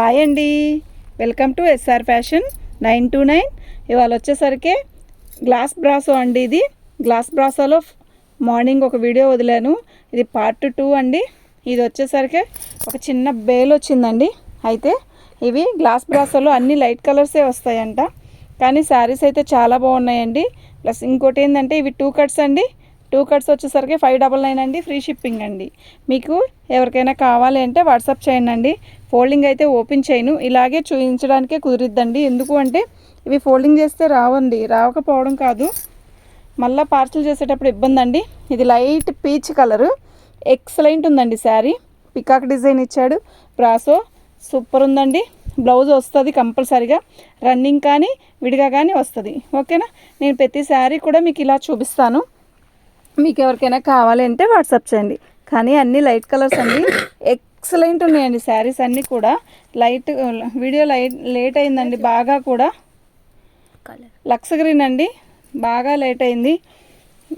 Hi అండి, welcome to SR fashion 929. ఇవాళ వచ్చేసరికి గ్లాస్ బ్రాసో అండి. ఇది గ్లాస్ బ్రాసోలో మార్నింగ్ ఒక వీడియో వదిలాను, ఇది పార్ట్ 2 అండి. ఇది వచ్చేసరికి ఒక చిన్న బేల్ వచ్చిందండి. అయితే ఇవి గ్లాస్ బ్రాసోలో అన్ని లైట్ కలర్సే వస్తాయంట, కానీ శారీస్ అయితే చాలా బాగున్నాయండి. ప్లస్ ఇంకోటి ఏంటంటే ఇవి 2 కట్స్ అండి. 2 కట్స్ వచ్చేసరికి 599 అండి, ఫ్రీ షిప్పింగ్ అండి. మీకు ఎవరికైనా కావాలి అంటే వాట్సాప్ చేయండి అండి. ఫోల్డింగ్ అయితే ఓపెన్ చేయను, ఇలాగే చూపించడానికే కుదిరిద్దండి. ఎందుకు అంటే ఇవి ఫోల్డింగ్ చేస్తే రావకపోవడం కాదు, మళ్ళీ పార్సల్ చేసేటప్పుడు ఇబ్బంది అండి. ఇది లైట్ పీచ్ కలరు, ఎక్సలెంట్ ఉందండి శారీ. పికాక్ డిజైన్ ఇచ్చాడు, బ్రాసో సూపర్ ఉందండి. బ్లౌజ్ వస్తుంది కంపల్సరీగా, రన్నింగ్ కానీ విడిగా కానీ వస్తుంది. ఓకేనా, నేను ప్రతి శారీ కూడా మీకు ఇలా చూపిస్తాను. మీకు ఎవరికైనా కావాలి అంటే వాట్సాప్ చేయండి. కానీ అన్నీ లైట్ కలర్స్ అండి, ఎక్సలెంట్ ఉన్నాయండి శారీస్ అన్నీ కూడా. వీడియో లేట్ అయిందండి బాగా కూడా. లక్స్ గ్రీన్ అండి, బాగా లేట్ అయింది.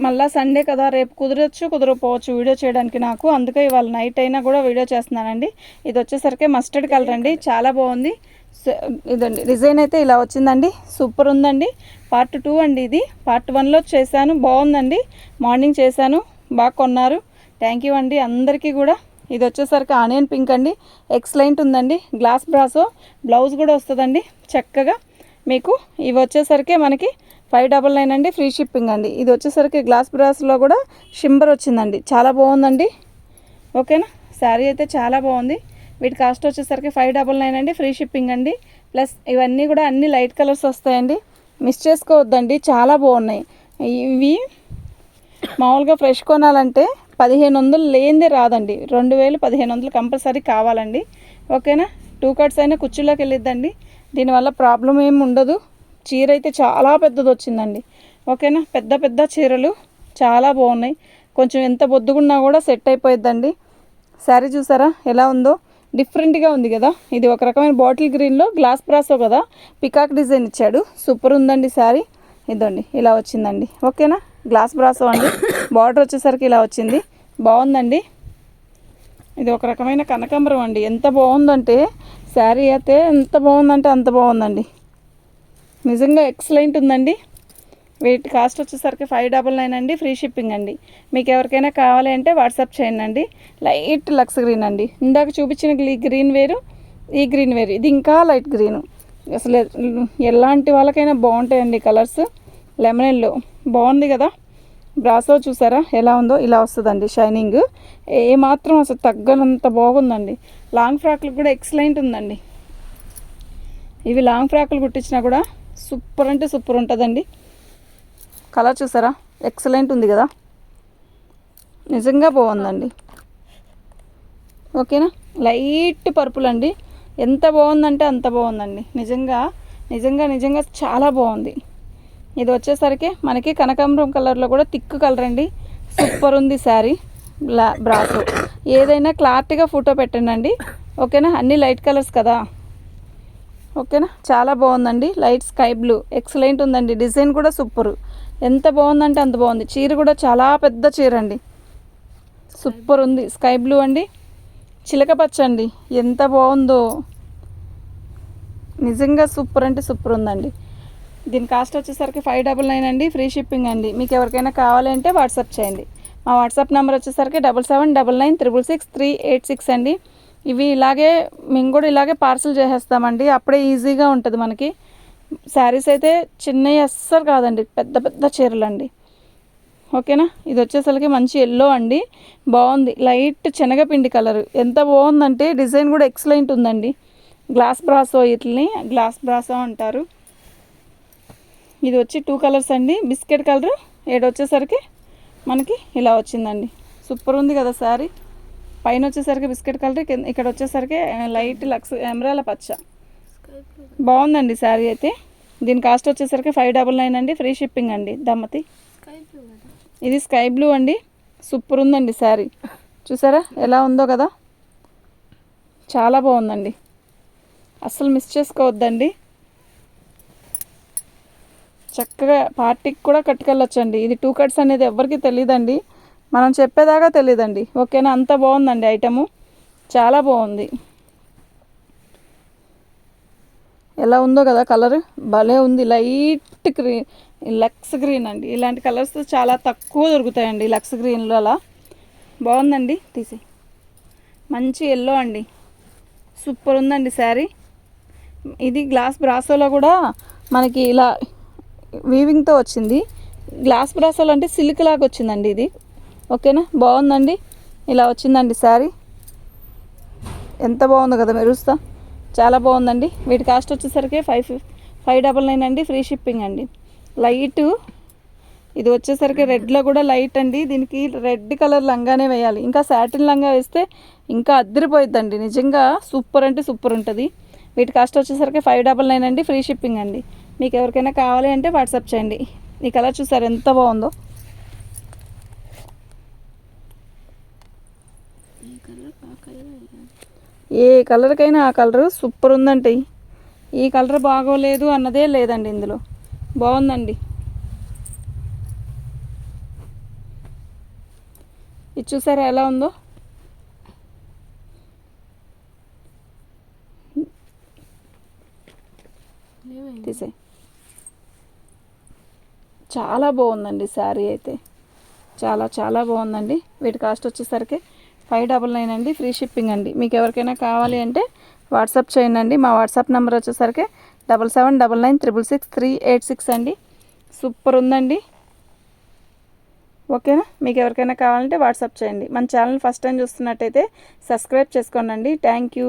మళ్ళీ సండే కదా, రేపు కుదరకపోవచ్చు వీడియో చేయడానికి నాకు, అందుకే ఇవాళ నైట్ అయినా కూడా వీడియో చేస్తున్నానండి. ఇది వచ్చేసరికి మస్టర్డ్ కలర్ అండి, చాలా బాగుంది. ఇదండి డిజైన్ అయితే ఇలా వచ్చిందండి, సూపర్ ఉందండి. పార్ట్ 2 అండి, ఇది పార్ట్ 1లో చేశాను, బాగుందండి. మార్నింగ్ చేశాను, బాగా కొన్నారు. థ్యాంక్ యూ అండి అందరికీ కూడా. ఇది వచ్చేసరికి ఆనియన్ పింక్ అండి, ఎక్సలెంట్ ఉందండి. గ్లాస్ బ్రాసో బ్లౌజ్ కూడా వస్తుందండి చక్కగా మీకు. ఇవి వచ్చేసరికి మనకి 599 అండి, ఫ్రీ షిప్పింగ్ అండి. ఇది వచ్చేసరికి గ్లాస్ బ్రాస్లో కూడా షింబర్ వచ్చిందండి, చాలా బాగుందండి. ఓకేనా, శారీ అయితే చాలా బాగుంది. వీటి కాస్ట్ వచ్చేసరికి 599 అండి, ఫ్రీ షిప్పింగ్ అండి. ప్లస్ ఇవన్నీ కూడా అన్ని లైట్ కలర్స్ వస్తాయండి, మిస్ చేసుకోవద్దండి, చాలా బాగున్నాయి. ఇవి మామూలుగా ఫ్రెష్ కొనాలంటే 1500 లేనిదే రాదండి, 2000 1500 కంపల్సరీ కావాలండి. ఓకేనా, 2 కట్స్ అయినా కుర్చీలోకి వెళ్ళిద్దండి, దీనివల్ల ప్రాబ్లం ఏమి ఉండదు. చీర అయితే చాలా పెద్దది వచ్చిందండి. ఓకేనా, పెద్ద పెద్ద చీరలు చాలా బాగున్నాయి. కొంచెం ఎంత బొద్దుగున్నా కూడా సెట్ అయిపోయిద్దండి. శారీ చూసారా ఎలా ఉందో, డిఫరెంట్గా ఉంది కదా. ఇది ఒక రకమైన బాటిల్ గ్రీన్లో గ్లాస్ బ్రాసో కదా, పికాక్ డిజైన్ ఇచ్చాడు, సూపర్ ఉందండి శారీ. ఇదండి ఇలా వచ్చిందండి. ఓకేనా, గ్లాస్ బ్రాసో అండి. బార్డర్ వచ్చేసరికి ఇలా వచ్చింది, బాగుందండి. ఇది ఒక రకమైన కనకాంబరం అండి, ఎంత బాగుందంటే శారీ అయితే ఎంత బాగుందంటే అంత బాగుందండి, నిజంగా ఎక్సలెంట్ ఉందండి. వీటి కాస్ట్ వచ్చేసరికి 599 అండి, ఫ్రీ షిప్పింగ్ అండి. మీకు ఎవరికైనా కావాలి అంటే వాట్సాప్ చేయండి అండి. లైట్ లక్స్ గ్రీన్ అండి, ఇందాక చూపించిన గ్రీన్ వేరు, ఈ గ్రీన్ వేరు, ఇది ఇంకా లైట్ గ్రీను. అసలు ఎలాంటి వాళ్ళకైనా బాగుంటాయండి కలర్స్. లెమన్ ఎల్లో బాగుంది కదా. బ్రాసో చూసారా ఎలా ఉందో, ఇలా వస్తుందండి షైనింగ్, ఏమాత్రం అసలు తగ్గనంత బాగుందండి. లాంగ్ ఫ్రాక్లకు కూడా ఎక్సలెంట్ ఉందండి. ఇవి లాంగ్ ఫ్రాక్లు కుట్టించినా కూడా సూపర్ అంటే సూపర్ ఉంటుందండి. కలర్ చూసారా ఎక్సలెంట్ ఉంది కదా, నిజంగా బాగుందండి. ఓకేనా, లైట్ పర్పుల్ అండి, ఎంత బాగుందంటే అంత బాగుందండి. నిజంగా నిజంగా నిజంగా చాలా బాగుంది. ఇది వచ్చేసరికి మనకి కనకాంబరం కలర్లో కూడా థిక్ కలర్ అండి, సూపర్ ఉంది శారీ. బ్రాసో ఏదైనా క్లారిటీగా ఫోటో పెట్టండి. ఓకేనా, అన్నీ లైట్ కలర్స్ కదా. ఓకేనా, చాలా బాగుందండి. లైట్ స్కై బ్లూ ఎక్సలెంట్ ఉందండి, డిజైన్ కూడా సూపరు, ఎంత బాగుందంటే అంత బాగుంది. చీర కూడా చాలా పెద్ద చీర అండి, సూపర్ ఉంది. స్కై బ్లూ అండి, చిలక పచ్చ అండి, ఎంత బాగుందో, నిజంగా సూపర్ అంటే సూపర్ ఉందండి. దీని కాస్ట్ వచ్చేసరికి 599 అండి, ఫ్రీ షిప్పింగ్ అండి. మీకు ఎవరికైనా కావాలి అంటే వాట్సాప్ చేయండి. మా వాట్సాప్ నెంబర్ వచ్చేసరికి 7799966386 అండి. ఇవి ఇలాగే మేము కూడా ఇలాగే పార్సల్ చేసేస్తామండి, అప్పుడే ఈజీగా ఉంటుంది మనకి. శారీస్ అయితే చిన్నవి అస్సలు కాదండి, పెద్ద పెద్ద చీరలు అండి. ఓకేనా, ఇది వచ్చేసరికి మంచి ఎల్లో అండి, బాగుంది. లైట్ శనగపిండి కలరు, ఎంత బాగుందంటే డిజైన్ కూడా ఎక్సలెంట్ ఉందండి. గ్లాస్ బ్రాసో, వీటిని గ్లాస్ బ్రాసో అంటారు. ఇది వచ్చి 2 కలర్స్ అండి, బిస్కెట్ కలరు, వచ్చేసరికి మనకి ఇలా వచ్చిందండి, సూపర్ ఉంది కదా శారీ. పైన వచ్చేసరికి బిస్కెట్ కలర్, ఇక్కడ వచ్చేసరికి లైట్ లక్స్ ఎమరాల పచ్చ, బాగుందండి శారీ అయితే. దీని కాస్ట్ వచ్చేసరికి 599 అండి, ఫ్రీ షిప్పింగ్ అండి. దమ్మతి ఇది స్కై బ్లూ అండి, సూపర్ ఉందండి శారీ. చూసారా ఎలా ఉందో కదా, చాలా బాగుందండి, అస్సలు మిస్ చేసుకోవద్దండి. చక్కగా పార్టీకి కూడా కట్టుకెళ్ళొచ్చండి. ఇది 2 కట్స్ అనేది ఎవరికి తెలియదండి, మనం చెప్పేదాకా తెలియదండి. ఓకేనా, అంత బాగుందండి ఐటము, చాలా బాగుంది. ఎలా ఉందో కదా కలర్, భలే ఉంది. లైట్ గ్రీన్, లక్స్ గ్రీన్ అండి. ఇలాంటి కలర్స్ చాలా తక్కువ దొరుకుతాయండి లక్స్ గ్రీన్లో. అలా బాగుందండి. తీసి మంచి ఎల్లో అండి, సూపర్ ఉందండి శారీ. ఇది గ్లాస్ బ్రాసోలో కూడా మనకి ఇలా వీవింగ్తో వచ్చింది. గ్లాస్ బ్రాసోలో అంటే సిల్క్ లాగా వచ్చిందండి ఇది. ఓకేనా, బాగుందండి. ఇలా వచ్చిందండి శారీ. ఎంత బాగుందో కదా, మెరుస్తా, చాలా బాగుందండి. వీటి కాస్ట్ వచ్చేసరికి 599 అండి, ఫ్రీ షిప్పింగ్ అండి. లైట్ ఇది వచ్చేసరికి రెడ్లో కూడా లైట్ అండి. దీనికి రెడ్ కలర్ లంగానే వేయాలి, ఇంకా సాటిన్ లంగా వేస్తే ఇంకా అద్దరిపోయిద్దండి. నిజంగా సూపర్ అంటే సూపర్ ఉంటుంది. వీటి కాస్ట్ వచ్చేసరికి 599 అండి, ఫ్రీ షిప్పింగ్ అండి. మీకు ఎవరికైనా కావాలి అంటే వాట్సాప్ చేయండి. ఈ కలర్ చూసారు ఎంత బాగుందో. ఏ కలర్కైనా ఆ కలర్ సూపర్ ఉందండి. ఈ కలర్ బాగోలేదు అన్నదే లేదండి, ఇందులో బాగుందండి. ఇది చూసారా ఎలా ఉందో. తీసే చాలా బాగుందండి శారీ అయితే, చాలా చాలా బాగుందండి. వీటి కాస్ట్ వచ్చేసరికి 599 అండి, ఫ్రీ షిప్పింగ్ అండి. మీకు ఎవరికైనా కావాలి అంటే వాట్సాప్ చేయండి. మా వాట్సాప్ నెంబర్ వచ్చేసరికి 7799966386 అండి. సూపర్ ఉందండి. ఓకేనా, మీకు ఎవరికైనా కావాలంటే వాట్సాప్ చేయండి. మన ఛానల్ ఫస్ట్ టైం చూస్తున్నట్టయితే సబ్స్క్రైబ్ చేసుకోండి. Thank you.